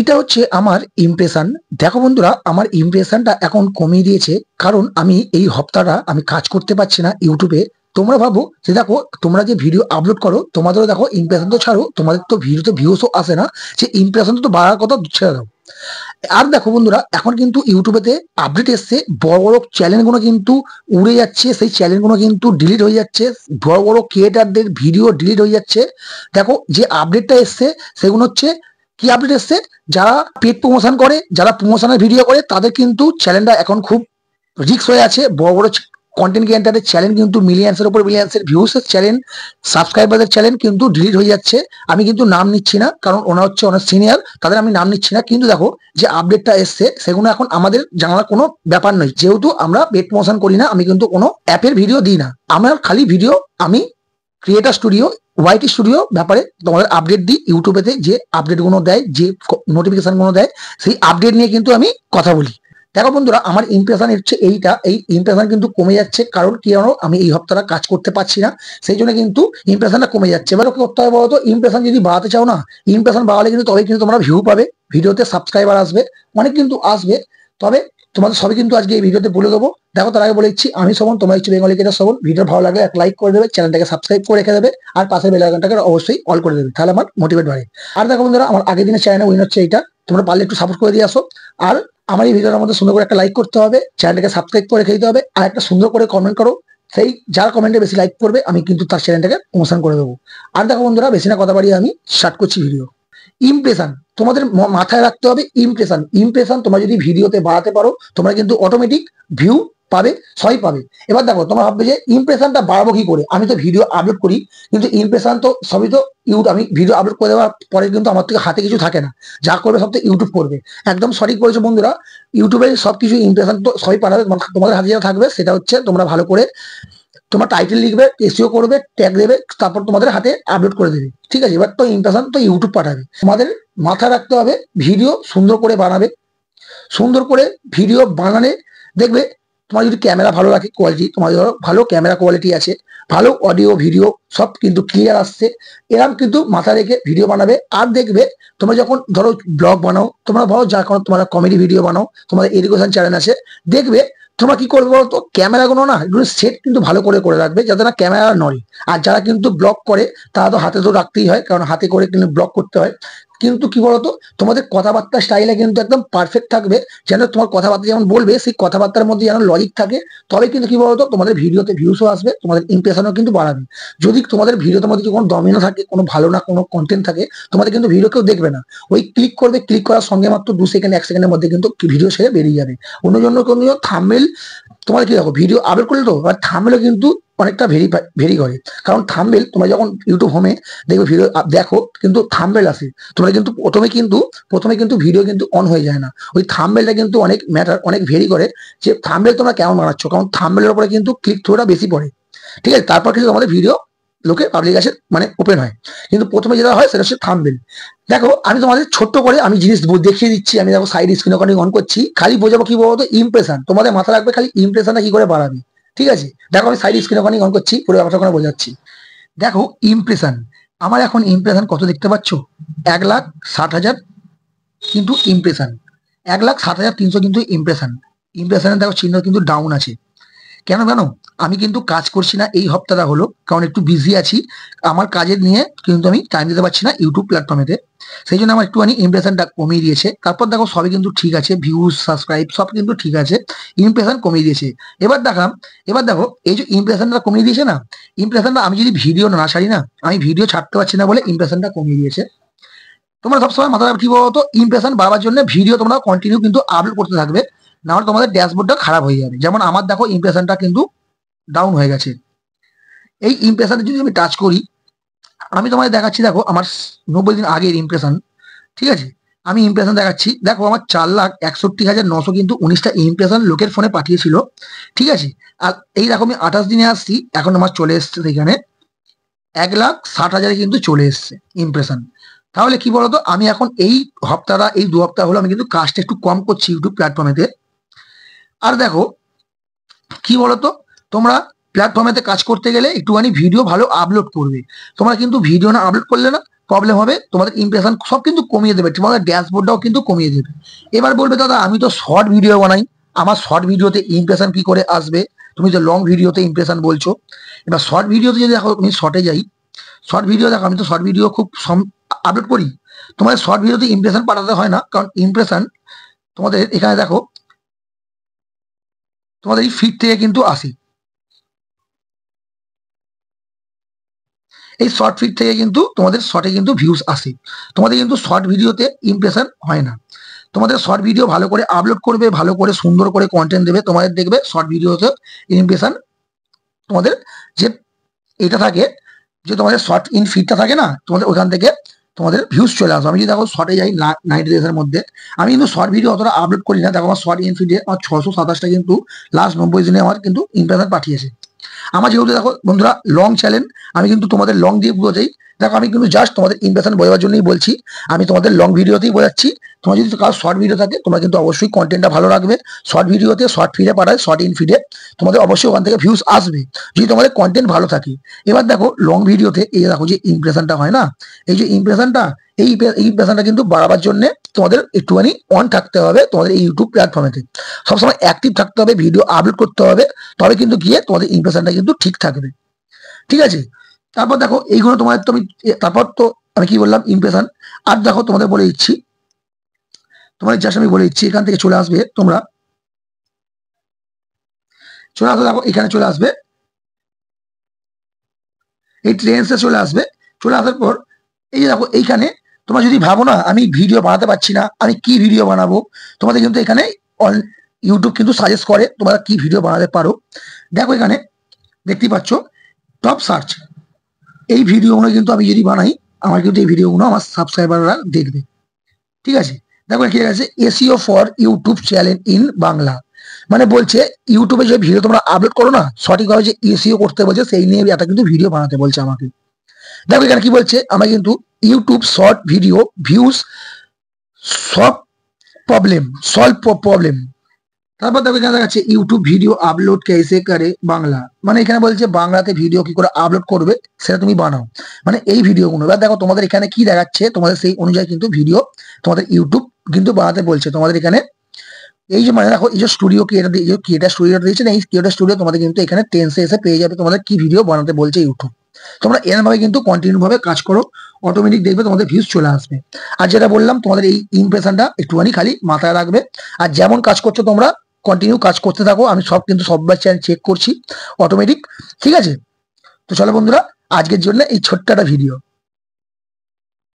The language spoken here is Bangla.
এটা হচ্ছে আমার ইমপ্রেশন। দেখো বন্ধুরা, আমার ইমপ্রেশনটা এখন কমিয়ে দিয়েছে, কারণ আমি এই হপ্তাহটা আমি কাজ করতে পারছি না ইউটিউবে। তোমরা ভাবো যে দেখো, তোমরা যে ভিডিও আপলোড করো তোমাদেরও দেখো ইমপ্রেশন তো ছাড়ো, তোমাদের তো ভিডিওতে ভিউসও আসে না, যে ইমপ্রেশন তো বাড়ার কথা ছেড়ে দাও। আর দেখো বন্ধুরা, এখন কিন্তু ইউটিউবেতে আপডেট এসছে, বড় বড় চ্যানেলগুলো কিন্তু উড়ে যাচ্ছে, সেই চ্যানেলগুলো কিন্তু ডিলিট হয়ে যাচ্ছে, বড় বড় ক্রিয়েটারদের ভিডিও ডিলিট হয়ে যাচ্ছে। দেখো যে আপডেটটা এসছে সেগুলো হচ্ছে কি আপডেট এসছে, যারা পেড প্রমোশন করে, যারা প্রমোশনের ভিডিও করে, তাদের কিন্তু চ্যানেলটা এখন খুব রিস্ক হয়ে আছে। বড় বড় কন্টেন্ট ক্রিয়েটারের চ্যানেল কিন্তু মিলিয়ন্সের উপর মিলিয়ন্সের ভিউসের চ্যানেল, সাবস্ক্রাইবারদের চ্যানেল কিন্তু ডিলিট হয়ে যাচ্ছে। আমি কিন্তু নাম নিচ্ছি না, কারণ ওনা হচ্ছে অনেক সিনিয়র, তাদের আমি নাম নিচ্ছি না। কিন্তু দেখো যে আপডেটটা এসছে সেগুলো এখন আমাদের জানার কোনো ব্যাপার নয়, যেহেতু আমরা পেড প্রমোশন করি না, আমি কিন্তু কোনো অ্যাপের ভিডিও দিই না। আমার খালি ভিডিও আমি ক্রিয়েটার স্টুডিও, ওয়াইটি স্টুডিও ব্যাপারে তোমাদের আপডেট দিই। ইউটিউবেতে যে আপডেটগুলো দেয়, যে নোটিফিকেশনগুলো দেয়, সেই আপডেট নিয়ে কিন্তু আমি কথা বলি। দেখো বন্ধুরা, আমার ইমপ্রেশন হচ্ছে এইটা, এই ইমপ্রেশন কিন্তু কমে যাচ্ছে, কারণ কি জানো, আমি এই হপ্তাহটা কাজ করতে পারছি না, সেই জন্য কিন্তু ইমপ্রেশনটা কমে যাচ্ছে। এবার কি করতে হবে বলতো, ইমপ্রেশন যদি বাড়াতে চাও না, ইমপ্রেশন বাড়ালে কিন্তু তবে কিন্তু তোমরা ভিউ পাবে, ভিডিওতে সাবস্ক্রাইবার আসবে, অনেক কিন্তু আসবে। তবে তোমাদের সবই কিন্তু আজকে এই ভিডিওতে বলে দেবো। দেখো তার আগে বলে দিচ্ছি, আমি শোভন, তোমরা হচ্ছে বেঙ্গলি ক্রিয়েটর শোভন। ভিডিও ভালো লাগলে এক লাইক করে দেবে, চ্যানেলটাকে সাবস্ক্রাইব করে রেখে দেবে, আর পাশের বেল আইকনটাকে অবশ্যই অল করে দেবে, তাহলে আমার মোটিভেট বাড়ে। আর দেখো বন্ধুরা, আমার আগের দিনের চ্যানেল উইন হচ্ছে এইটা, তোমরা পারলে একটু সাপোর্ট করে দিয়ে আসো। আর আমার এই ভিডিওর মধ্যে সুন্দর করে একটা লাইক করতে হবে, চ্যানেলটাকে সাবস্ক্রাইব করে রেখে দিতে হবে, আর একটা সুন্দর করে কমেন্ট করো। সেই যার কমেন্টে বেশি লাইক করবে, আমি কিন্তু তার চ্যানেলটাকে প্রমোশন করে দেবো। আর দেখো বন্ধুরা, বেশি না কথা বাড়িয়ে আমি স্টার্ট করছি ভিডিও। ইমপ্রেশন তোমাদের মাথায় রাখতে হবে। ইমপ্রেশন ইমপ্রেশন তোমরা যদি ভিডিওতে বাড়াতে পারো, তোমরা কিন্তু অটোমেটিক ভিউ পাবে, সবাই পাবে। এবার দেখো, তোমরা ভাববে যে ইমপ্রেশনটা বাড়াবো কি করে, আমি তো ভিডিও আপলোড করি, কিন্তু ইমপ্রেশন তো সবই তো আমি ভিডিও আপলোড করে দেওয়ার পরে কিন্তু আমার থেকে হাতে কিছু থাকে না, যা করবে সব তো ইউটিউব করবে। একদম সঠিক বলেছো বন্ধুরা, ইউটিউবে সবকিছু ইমপ্রেশন তো সবাই পাঠাবে, তোমাদের হাতে যেটা থাকবে সেটা হচ্ছে তোমরা ভালো করে তোমার টাইটেল লিখবে, এসইও করবে, ট্যাগ দেবে, তারপর তোমাদের হাতে আপলোড করে দেবে। ঠিক আছে, এবার তো ইমপ্রেশন তো ইউটিউব পাঠাবে। তোমাদের মাথায় রাখতে হবে, ভিডিও সুন্দর করে বানাবে। সুন্দর করে ভিডিও বানালে দেখবে, তোমার যদি ক্যামেরা ভালো রাখে, কোয়ালিটি তোমার ধরো ভালো ক্যামেরা কোয়ালিটি আছে, ভালো অডিও ভিডিও সব কিন্তু ক্লিয়ার আসছে, এরকম কিন্তু মাথা রেখে ভিডিও বানাবে। আর দেখবে, তোমরা যখন ধরো ব্লগ বানাও, তোমরা ভালো যা কোনো তোমরা কমেডি ভিডিও বানাও, তোমাদের এডুকেশন চ্যানেল আছে, দেখবে তোমরা কি করবে বলতো, ক্যামেরাগুলো না একটু সেট কিন্তু ভালো করে করে রাখবে, যাতে না ক্যামেরা নড়ে। আর যারা কিন্তু ব্লগ করে, তারা তো হাতে তো রাখতেই হয়, কারণ হাতে করে কিন্তু ব্লগ করতে হয়। কিন্তু কি বলতো, তোমাদের কথাবার্তা স্টাইলে কিন্তু একদম পারফেক্ট থাকবে, যেন তোমার কথাবার্তা যেমন বলবে, সেই কথাবার্তার মধ্যে যেন লজিক থাকে। তবে কিন্তু কি বলতো, তোমাদের ভিডিওতে ভিউসও আসবে, তোমাদের ইমপ্রেশনও কিন্তু বাড়াবে। যদি তোমাদের ভিডিওতে মধ্যে কোনো দমিনও থাকে, কোনো ভালো না কোনো কন্টেন্ট থাকে, তোমাদের কিন্তু ভিডিও কেউ দেখবে না। ওই ক্লিক করবে, ক্লিক করার সঙ্গে মাত্র 2 সেকেন্ড 1 সেকেন্ডের মধ্যে কিন্তু ভিডিও ছেড়ে বেরিয়ে যাবে। অন্য জন্য কোনো থাম্বনেল, তোমাদের কি দেখো ভিডিও আপলোড করলে তো এবার থাম্বনেলও কিন্তু অনেকটা ভেরি করে। কারণ থাম্বনেল তোমরা যখন ইউটিউব হোমে দেখবে ভিডিও দেখো, কিন্তু থাম্বনেল আসে, তোমরা কিন্তু প্রথমে কিন্তু ভিডিও কিন্তু অন হয়ে যায় না। ওই থাম্বনেলটা কিন্তু অনেক ম্যাটার, অনেক ভেরি করে, যে থাম্বনেল তোমরা কেমন বানাচ্ছ, কারণ থাম্বনেলের উপরে কিন্তু ক্লিক থ্রুটা বেশি পড়ে। ঠিক আছে, তারপর কিন্তু আমাদের ভিডিও লোকে পাবলিক আসে মানে ওপেন হয়, কিন্তু প্রথমে যেটা হয় সেটা হচ্ছে থাম্বনেল। দেখো আমি তোমাদের ছোট্ট করে আমি জিনিস দেখিয়ে দিচ্ছি, আমি দেখো সাইড স্ক্রিন ওখানে অন করছি, খালি বোঝাবো কি বলতো, ইমপ্রেশন তোমাদের মাথা রাখবে, খালি ইমপ্রেশনটা কি করে বাড়াবে। ঠিক আছে, দেখো আমি সাইড স্ক্রিন ওখানে অন করছি, পুরো ব্যাপারটা ওখানে বোঝাচ্ছি। দেখো ইমপ্রেশন, আমার এখন ইমপ্রেশন কত দেখতে পাচ্ছ, 1,60,000 কিন্তু ইমপ্রেশন, 1,60,300 কিন্তু ইমপ্রেশন। ইমপ্রেশনের দেখো চিহ্ন কিন্তু ডাউন আছে। কেন জানো, আমি কিন্তু কাজ করছি না এই হপ্তাহটা হলো, কারণ একটু বিজি আছি, আমার কাজের নিয়ে কিন্তু আমি টাইম দিতে পারছি না ইউটিউব প্ল্যাটফর্মেতে, সেই জন্য আমার একটুখানি ইমপ্রেশনটা কমিয়ে দিয়েছে। তারপর দেখো সবই কিন্তু ঠিক আছে, ভিউজ সাবস্ক্রাইব সব কিন্তু ঠিক আছে, ইমপ্রেশন কমিয়ে দিয়েছে। এবার দেখো এই যে ইমপ্রেশনটা কমিয়ে দিয়েছে না, ইমপ্রেশনটা আমি যদি ভিডিও না ছাড়ি না, আমি ভিডিও ছাড়তে পারছি না বলে ইমপ্রেশনটা কমিয়ে দিয়েছে। তোমরা সবসময় মাথায় রাখবে কি বলতো, ইমপ্রেশন বাড়াবার জন্য ভিডিও তোমরা কন্টিনিউ কিন্তু আপলোড করতে থাকবে, নাহলে তোমাদের ড্যাশবোর্ডটা খারাপ হয়ে যাবে। যেমন আমার দেখো ইমপ্রেশনটা কিন্তু ডাউন হয়ে গেছে। এই ইমপ্রেশনে যদি আমি টাচ করি, আমি তোমাদের দেখাচ্ছি, দেখো আমার 90 দিন আগের ইমপ্রেশন। ঠিক আছে, আমি ইমপ্রেশন দেখাচ্ছি, দেখো আমার 4,61,900 কিন্তু 19টা ইমপ্রেশন লোকের ফোনে পাঠিয়েছিল। ঠিক আছে, আর এই দেখো আমি 28 দিনে আসছি, এখন আমার চলে এসছে এখানে 1,60,000 কিন্তু চলে এসছে ইমপ্রেশন। তাহলে কি বলতো, আমি এখন এই হপ্তাহটা, এই 2 সপ্তাহ হলো আমি কিন্তু কাজটা একটু কম করছি ইউটিউব প্ল্যাটফর্মেতে। আর দেখো কি বলতো, তোমরা প্ল্যাটফর্মেতে কাজ করতে গেলে একটুখানি ভিডিও ভালো আপলোড করবে। তোমরা কিন্তু ভিডিও না আপলোড করলে না, প্রবলেম হবে, তোমাদের ইমপ্রেশন সব কিন্তু কমিয়ে দেবে, তোমাদের ড্যাশবোর্ডটাও কিন্তু কমিয়ে দেবে। এবার বলবে দাদা আমি তো শর্ট ভিডিও বানাই, আমার শর্ট ভিডিওতে ইমপ্রেশন কি করে আসবে? তুমি তো লং ভিডিওতে ইমপ্রেশন বলছো। এবার শর্ট ভিডিওতে যদি দেখো আমি শর্টে যাই, শর্ট ভিডিও দেখো আমি তো শর্ট ভিডিও খুব আপলোড করি। তোমাদের শর্ট ভিডিওতে ইমপ্রেশন পাঠাতে হয় না, কারণ ইমপ্রেশন তোমাদের এখানে দেখো তোমাদের এই ফিড থেকে কিন্তু আসে, এই শর্ট ফিড থেকে কিন্তু তোমাদের শর্টে কিন্তু ভিউজ আসে। তোমাদের কিন্তু শর্ট ভিডিওতে ইমপ্রেশন হয় না। তোমাদের শর্ট ভিডিও ভালো করে আপলোড করবে, ভালো করে সুন্দর করে কন্টেন্ট দেবে, তোমাদের দেখবে শর্ট ভিডিওতে ইমপ্রেশন তোমাদের যে এটা থাকে, যে তোমাদের শর্ট ইন ফিডটা থাকে না, তোমাদের ওখান থেকে তোমাদের ভিউজ চলে আসবে। আমি যদি দেখো শর্টে যাই 90 ডেজের মধ্যে, আমি কিন্তু শর্ট ভিডিও অতটা আপলোড করি না, দেখো আমার শর্ট ইন ফিডে আমার 627টা কিন্তু লাস্ট 90 দিনে আমার কিন্তু ইমপ্রেশন পাঠিয়েছে। আমার যেহেতু দেখো বন্ধুরা লং চ্যানেল, আমি কিন্তু তোমাদের লং দিয়ে বোঝাই। দেখো আমি কিন্তু জাস্ট তোমাদের ইমপ্রেশন বোঝাবার জন্যই বলছি, আমি তোমাদের লং ভিডিওতেই বোঝাচ্ছি। তোমার যদি কারো শর্ট ভিডিও থাকে তোমরা কিন্তু অবশ্যই কন্টেন্টটা ভালো রাখবে, শর্ট ভিডিওতে শর্ট ফিডে পাঠায়, শর্ট ইন ফিডে তোমাদের অবশ্যই ওখান থেকে ভিউজ আসবে যদি তোমাদের কন্টেন্ট ভালো থাকে। এবার দেখো লং ভিডিওতে এই দেখো যে ইমপ্রেশনটা হয় না, এই যে ইমপ্রেশনটা, এই ইমপ্রেশনটা কিন্তু বাড়াবার জন্য তোমাদের একটুখানি অন থাকতে হবে, তোমাদের এই ইউটিউব প্ল্যাটফর্মেতে সবসময় অ্যাক্টিভ থাকতে হবে, ভিডিও আপলোড করতে হবে, তবে কিন্তু গিয়ে তোমাদের ইমপ্রেশনটা কিন্তু ঠিক থাকবে। ঠিক আছে, তারপর দেখো এইগুলো তোমাদের তো আমি, তারপর তো আমি কি বললাম ইমপ্রেশন। আর দেখো তোমাদের বলে দিচ্ছি, তোমাদের জাস্ট আমি বলে দিচ্ছি, এখান থেকে চলে আসবে তোমরা, চলে আসবে দেখো এখানে চলে আসবে, এই ট্রেন্ডসে চলে আসবে। চলে আসার পর এই যে দেখো এইখানে তোমরা যদি ভাবো না আমি ভিডিও বানাতে পারছি না, আমি কি ভিডিও বানাবো, তোমাদের কিন্তু এখানে ইউটিউব কিন্তু সাজেস্ট করে তোমরা কি ভিডিও বানাতে পারো। দেখো এখানে দেখতে পাচ্ছ টপ সার্চ, এই ভিডিওগুলো কিন্তু আমি যদি বানাই আমার কিন্তু এই ভিডিওগুলো আমার সাবস্ক্রাইবাররা দেখবে। ঠিক আছে, দেখো কি আছে, SEO for YouTube channel in Bangla, মানে বলছে ইউটিউবে যে ভিডিও তোমরা আপলোড করো না সঠিকভাবে যে এসইও করতে বলছে, সেই নিয়ে একটা কিন্তু ভিডিও বানাতে বলছে আমাকে। দেখো এখানে কি বলছে, আমরা কিন্তু ইউটিউব শর্ট ভিডিও ভিউজ সব সলভ প্রবলেম। তারপর দেখো এখানে দেখাচ্ছে ইউটিউব ভিডিও আপলোড কেসে করে বাংলা, মানে এখানে বলছে বাংলাতে ভিডিও কি করে আপলোড করবে সেটা তুমি বানাও, মানে এই ভিডিওগুলো। এবার দেখো তোমাদের এখানে কি দেখাচ্ছে, তোমাদের সেই অনুযায়ী কিন্তু ভিডিও তোমাদের ইউটিউব কিন্তু বানাতে বলছে। তোমাদের এখানে এই যে মানে দেখো এই যে স্টুডিও ক্রিয়েটার স্টুডিওটা দিয়েছে না, এই ক্রিয়েটার স্টুডিও তোমাদের কিন্তু এখানে টেন্সে এসে পেয়ে যাবে তোমাদের কি ভিডিও বানাতে বলছে ইউটিউব। তোমরা এরকম ভাবে কিন্তু কন্টিনিউ ভাবে কাজ করো, অটোমেটিক দেখবে তোমাদের ভিউজ চলে আসবে। আর যেটা বললাম তোমাদের এই ইমপ্রেশনটা একটুখানি খালি মাথায় রাখবে, আর যেমন কাজ করছো তোমরা কন্টিনিউ কাজ করতে থাকো, আমি সব কিন্তু সববার চ্যানেল চেক করছি অটোমেটিক। ঠিক আছে, তো চলো বন্ধুরা আজকের জন্য এই ছোট্ট একটা ভিডিও।